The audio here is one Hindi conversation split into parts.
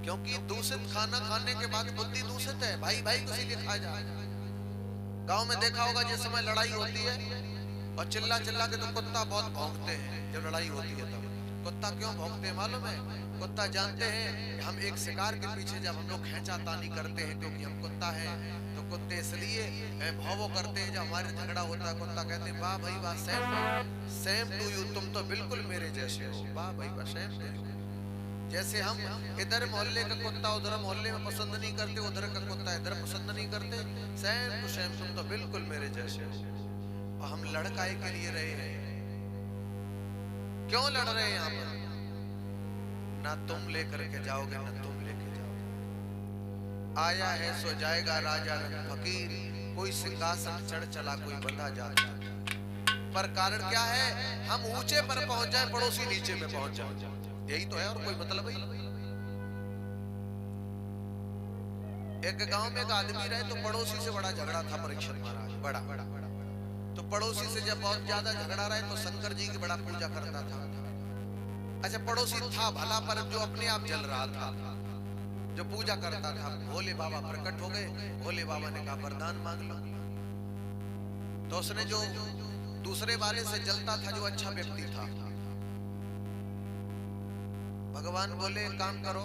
क्योंकि दूषित खाना खाने के बाद बुद्धि दूषित है, भाई भाई को इसीलिए खाया जा। गांव में देखा होगा जिस समय लड़ाई होती है और चिल्ला चिल्ला के तो कुत्ता बहुत भौंकते हैं, जब लड़ाई होती है तब कुत्ता क्यों भौंकते हैं मालूम है? कुत्ता जानते हैं कि हम एक शिकार के पीछे जब हम लोग खींचातानी करते हैं, क्योंकि हम कुत्ता हैं, तो कुत्ते इसलिए भौं करते हैं। जब हमारे झगड़ा होता है कुत्ता कहते हैं वाह भाई वाह, सेम टू यू, तुम तो बिल्कुल मेरे जैसे हो, वाह भाई वाह, सेम टू यू। जैसे हम इधर मोहल्ले का कुत्ता उधर मोहल्ले में पसंद नहीं करते, उधर का कुत्ता इधर पसंद नहीं करते, सेम टू सेम, तुम तो बिल्कुल मेरे जैसे हो। और हम लड़काई के लिए रहे हैं, क्यों लड़ रहे हैं यहाँ पर? ना तुम लेकर के जाओगे ना तुम लेके जाओगे। आया है सो जाएगा राजा रंग फकीर, कोई सिंहासन चढ़ चला कोई बंधा जाता। पर कारण क्या है? हम ऊंचे पर पहुंच जाए, पड़ोसी नीचे में पहुंच जाए, यही तो है, और कोई मतलब ही। एक गांव में एक आदमी रहे, तो पड़ोसी से बड़ा झगड़ा था परीक्षित महाराज, बड़ा। तो पड़ोसी से जब बहुत ज्यादा झगड़ा रहे तो शंकर जी की बड़ा पूजा करता था। अच्छा, पड़ोसी था भला, पर जो अपने आप जल रहा था, जो पूजा करता था। भोले बाबा प्रकट हो गए, भोले बाबा ने कहा वरदान मांग लो। तो उसने जो दूसरे वाले से जलता था, जो अच्छा व्यक्ति था, भगवान बोले काम करो,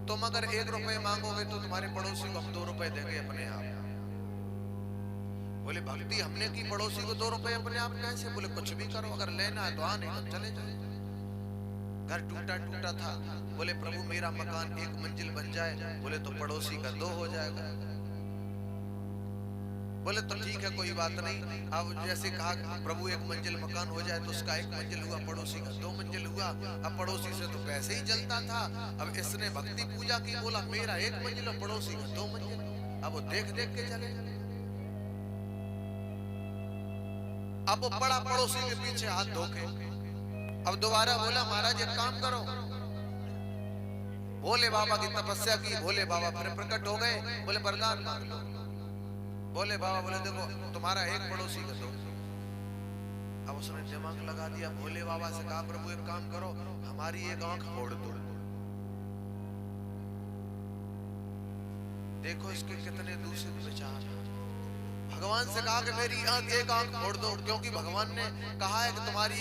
तुम अगर 1 रुपए मांगोगे तो तुम्हारे पड़ोसी को हम 2 रुपए देंगे अपने आप। बोले भक्ति हमने की, पड़ोसी को 2 रुपए अपने आप कैसे? बोले कुछ भी करो, अगर लेना है तो आ, नहीं तो चले जाए। घर टूटा था, बोले प्रभु मेरा मकान 1 मंजिल बन जाए, बोले तो पड़ोसी का 2 हो जाएगा। बोले तो ठीक है कोई बात नहीं। अब जैसे कहा प्रभु 1 मंजिल मकान हो जाए, तो उसका 1 मंजिल हुआ, पड़ोसी का 2 मंजिल हुआ। अब पड़ोसी से तो पैसे ही जलता था, अब इसने भक्ति पूजा की, बोला मेरा 1 मंजिल और पड़ोसी का 2 मंजिल। अब वो देख देख के चले। अब वो बड़ा पड़ोसी के पीछे हाथ धोके, अब दोबारा बोला महाराज एक काम करो। भोले बाबा की तपस्या की, भोले बाबा फिर प्रकट हो गए, बोले वरदान मांग लो। भोले बाबा बोले देखो तुम्हारा 1 पड़ोसी का 2। अब उसने दिमाग लगा दिया, भोले बाबा से कहा प्रभु एक काम करो, हमारी 1 आंख फोड़ दो। देखो इसके कितने दूषित विचार। भगवान से कहा कि मेरी 1 आंख फोड़ दो, क्योंकि भगवान ने कहा है कि तुम्हारी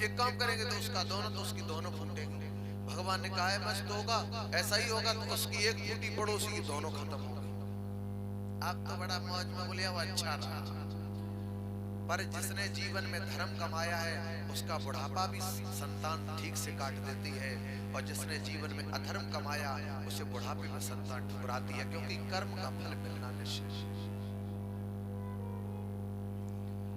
एक काम करेंगे तो उसका दोनों, तो उसकी दोनों फूटेंगे। भगवान ने कहा है मस्त होगा, ऐसा ही होगा, तो उसकी 1 फूटी, पड़ोसी की दोनों खत्म हो गई। आप तो बड़ा मौज में बोले वो अच्छा रहा, पर जिसने जीवन में धर्म कमाया है उसका बुढ़ापा भी संतान ठीक से काट देती है, और जिसने जीवन में अधर्म कमाया उसे बुढ़ापे में संतान ठुकराती है, क्योंकि कर्म का फल मिलना निश्चित।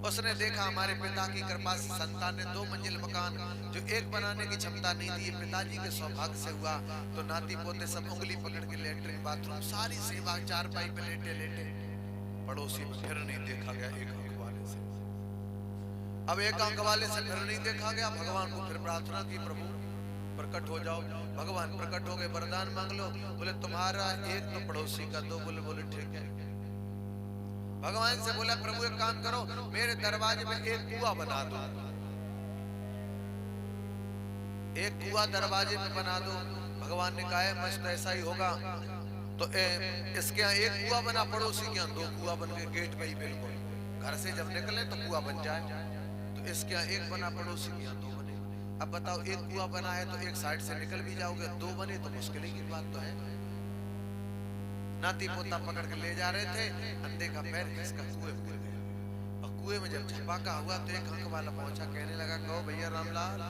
उसने देखा हमारे पिता की कृपा से संतान ने 2 मंजिल मकान जो 1 बनाने की क्षमता नहीं थी, पिताजी के सौभाग्य से हुआ। तो नाती पोते सब उंगली पकड़ के लेटरिन बाथरूम सारी सेवा 4 पाई पे लेटे लेटे। पड़ोसी में फिर नहीं देखा गया 1 आंख वाले से। अब 1 आंख वाले से फिर नहीं देखा गया। भगवान को फिर प्रार्थना की प्रभु प्रकट हो जाओ। भगवान प्रकट हो गए, वरदान मांग लो। बोले तुम्हारा 1 तो पड़ोसी का 2। बोले ठीक है। भगवान से बोला प्रभु एक काम करो, मेरे दरवाजे में 1 कुआं बना दो। 1 कुआं दरवाजे में बना दो। भगवान ने कहा है मस्त ऐसा ही होगा। तो इसके यहाँ 1 कुआं बना, पड़ोसी के यहाँ 2 कुआं बन गए गेट पे ही, बिल्कुल घर से जब निकले तो कुआं बन जाए। तो इसके यहाँ 1 बना, पड़ोसी के यहाँ 2 बने। अब बताओ 1 कुआं बना है तो 1 साइड से निकल भी जाओगे, 2 बने तो मुश्किल की बात तो है। नाती पोता पकड़ के ले जा रहे थे, अंधे का पैर खिसका कुएं में गिर गया। और कुएं में जब झपाका हुआ तो 1 आंख वाला पहुंचा, कहने लगा कहो भैया रामलाल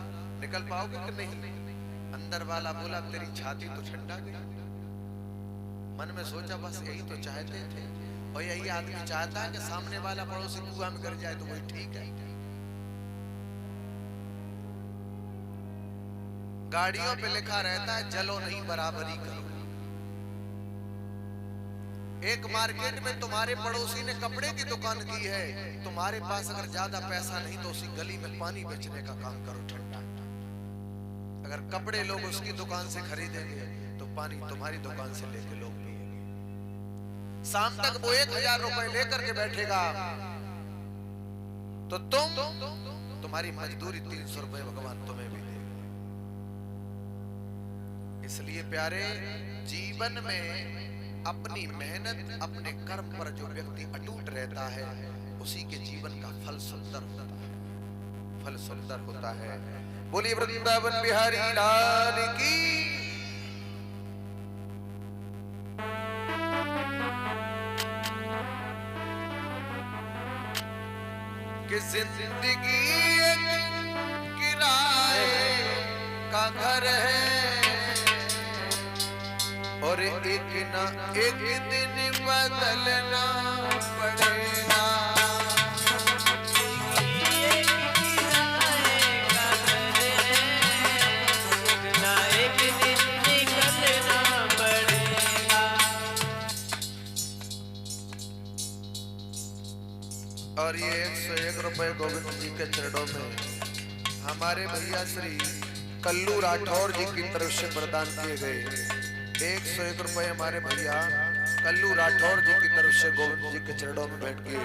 निकल पाओगे कि नहीं? अंदर वाला बोला तेरी छाती तो ठंडा गई। मन में सोचा बस यही तो चाहते थे, और यही आदमी चाहता है कि सामने वाला पड़ोसी कुआं में गिर जाए तो वही ठीक है। गाड़ियों पे लिखा रहता है जलो नहीं बराबरी करो। एक मार्केट में तुम्हारे पड़ोसी ने कपड़े की दुकान की है, तुम्हारे पास अगर ज्यादा पैसा नहीं तो उसी गली में पानी बेचने का काम करो ठंडा। अगर कपड़े लोग उसकी दुकान से खरीदेंगे तो पानी तुम्हारी दुकान से लेके लोग पिएंगे। शाम तक वो 1000 रुपए लेकर के बैठेगा तो तुम्हारी मजदूरी 300 रुपए भगवान तुम्हें भी देगा। इसलिए प्यारे, जीवन में अपनी मेहनत, अपने कर्म पर जो व्यक्ति अटूट रहता है, उसी के जीवन का फल सुंदर होता है, फल सुंदर होता है। बोलिए वृंदावन बिहारी लाल की। कि जिंदगी एक किराए का घर है और एक ना एक दिन बदलना पड़ेगा। और ये 101 रुपए गोविंद जी के चरणों में हमारे भैया श्री कल्लू राठौर जी की तरफ से प्रदान किए गए 101 रुपए हमारे भैया कल्लू राठौर जी की तरफ से गोविंद जी के चरणों में भेंट किए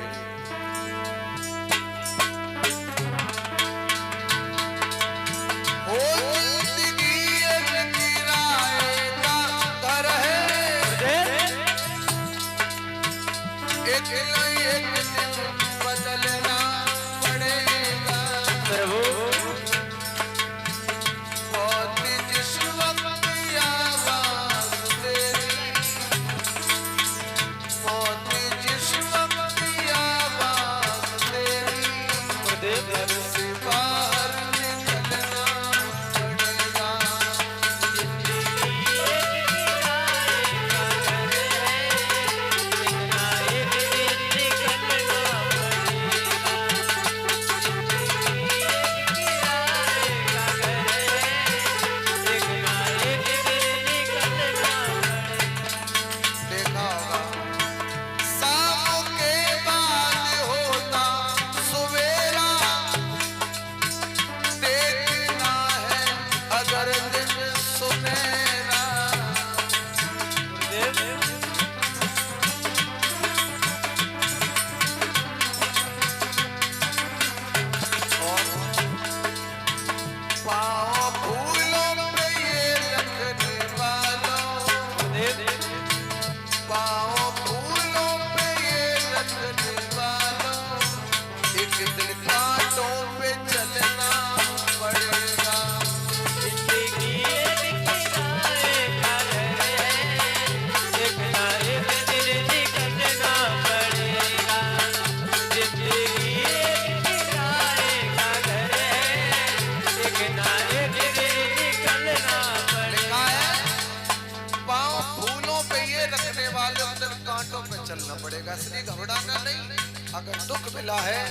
पड़ेगा। इसलिए घबराना नहीं। अगर दुख मिला है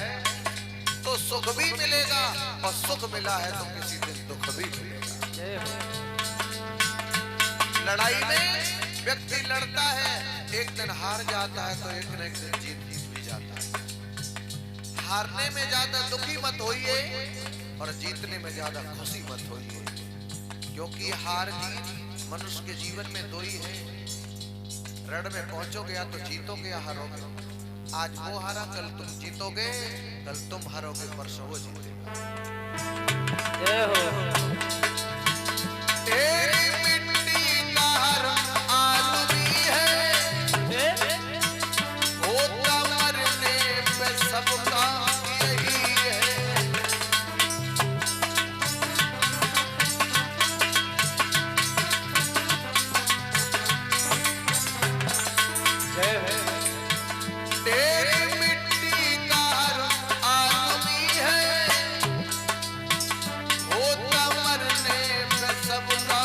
तो सुख भी मिलेगा और सुख मिला है तो किसी दिन दुख भी मिलेगा। लड़ाई में व्यक्ति लड़ता है, एक दिन हार जाता है तो एक न एक दिन जीत भी जाता है। हारने में ज्यादा दुखी मत होइए और जीतने में ज्यादा खुशी मत होइए, क्योंकि हार जीत मनुष्य के जीवन में दो ही है। रण में पहुंचोगे या तो जीतोगे या हारोगे। आज वो हारा, कल तुम जीतोगे, कल तुम हारोगे, परसों वो जीतेगा। जय हो। तेरी मिट्टी का रंग आलूवी है, होता मरने पे सबका यही है। तेरी मिट्टी का रंग आलूवी है, होता मरने पे सबका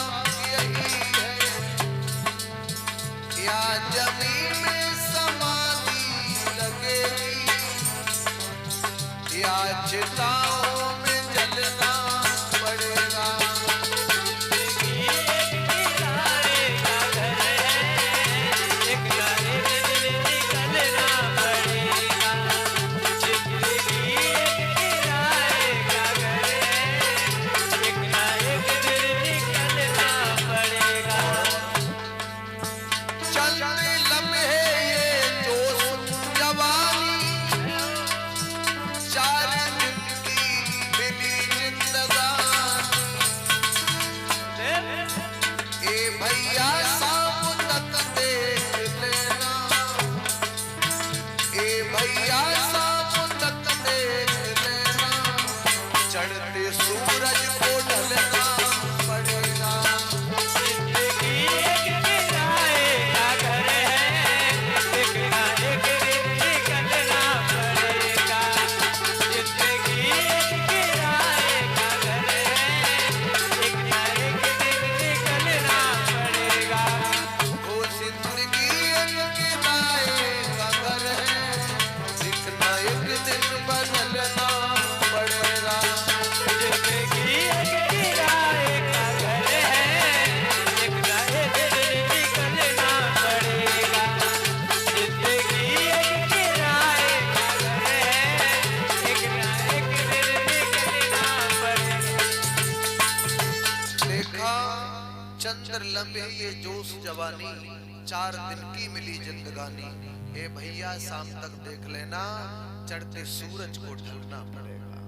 यही है। या जमीन में समाधि लगेगी या चिताओं में जलना पड़ेगा। चार दिन की भैया शाम तक देख लेना, ए भैया शाम तक देख लेना, चढ़ते सूरज को ढलना पड़ेगा। जिंदगी एक किराए का घर है, एक ना एक दिन निकलना पड़ेगा। जिंदगी एक किराए का घर है, एक ना एक दिन निकलना पड़ेगा। वो जिंदगी एक किराए का घर है, एक ना एक दिन बदलना पड़ेगा। जिंदगी एक किराए का घर है, एक ना एक दिन निकलना पड़ेगा। जिंदगी एक किराए का घर है, एक ना एक दिन निकलना पड़ेगा। देखा चंद्र लंबे ये जोश जवानी, 4 दिन की मिली जिंदगानी। ए भैया शाम तक देख लेना, चढ़ते सूरज को ढलना पड़ेगा।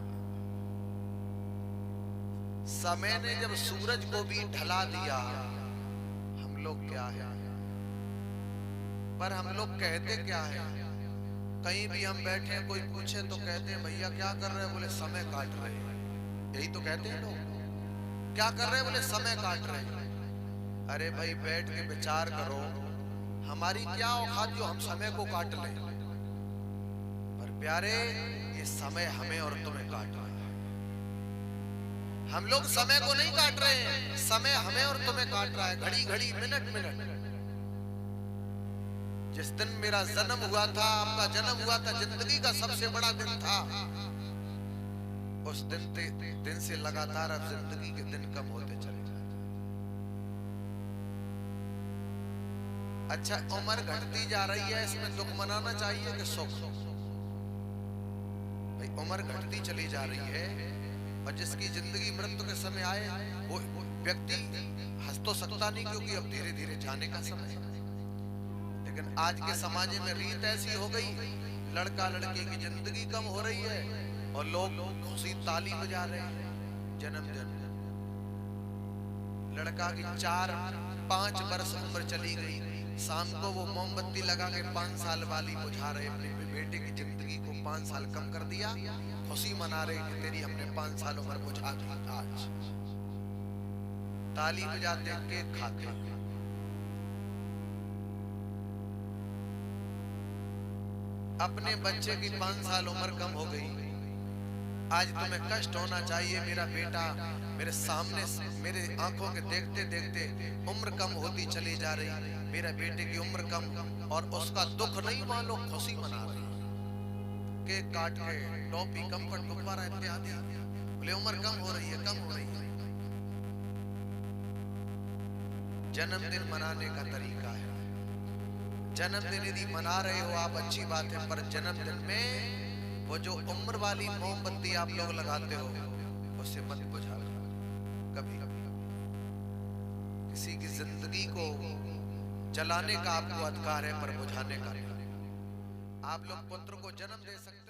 समय ने जब सूरज को भी ढला दिया, हम लोग क्या है, पर हम लोग कहते क्या है, कहीं भी हम बैठे कोई पूछे तो कहते हैं भैया क्या कर रहे हैं, बोले समय काट रहे हैं। यही तो कहते हैं लोग, क्या कर रहे हैं, बोले समय काट रहे हैं। अरे भाई बैठ के विचार करो, हमारी क्या औकात जो हम समय को काट लें। पर प्यारे ये समय हमें और तुम्हें काट रहा है। हम लोग समय को नहीं काट रहे हैं, समय हमें और तुम्हें काट रहा है, घड़ी घड़ी मिनट मिनट। जिस दिन मेरा जन्म हुआ था, आपका जन्म हुआ था, जिंदगी का सबसे बड़ा दिन था। उस दिन से लगातार अब जिंदगी के दिन कम होते चले जाते। अच्छा उम्र घटती जा रही है, इसमें दुख मनाना चाहिए कि सुख? भाई उम्र घटती चली जा रही है, और जिसकी जिंदगी मृत्यु के समय आए वो व्यक्ति हंस तो सकता नहीं, क्योंकि अब धीरे धीरे जाने का समय है। लेकिन आज के समाज में रीत ऐसी हो गई, लड़का लड़की की जिंदगी कम हो रही है और लोग खुशी ताली बजा रहे हैं। जन्मदिन लड़का की 4-5 वर्ष उम्र चली गई, शाम को वो मोमबत्ती लगा के 5 साल वाली बुझा रहे, अपने बेटे की जिंदगी को 5 साल कम कर दिया, खुशी मना रहे कि तेरी हमने 5 साल उम्र बुझा दी। आज ताली बजाते केक खाते, अपने बच्चे की 5 साल उम्र कम हो गई। आज तुम्हें कष्ट होना चाहिए, मेरा बेटा मेरे सामने मेरे आंखों के देखते देखते उम्र कम होती चली जा रही, मेरे बेटे की उम्र कम, और उसका दुख नहीं वहां लोग खुशी मना रहे, केक काट के टॉफी कंफर्ट गुब्बारा इत्यादि, बोले उम्र कम हो रही है, कम हो रही है। जन्मदिन मनाने का तरीका है, जन्मदिन यदि मना रहे हो आप अच्छी बात है, पर जन्मदिन में वो जो उम्र वाली मोमबत्ती आप लोग लगाते हो उससे मत बुझा कभी। किसी की जिंदगी को जलाने का आपको अधिकार है, पर बुझाने का नहीं। आप लोग पुत्र को जन्म दे सकते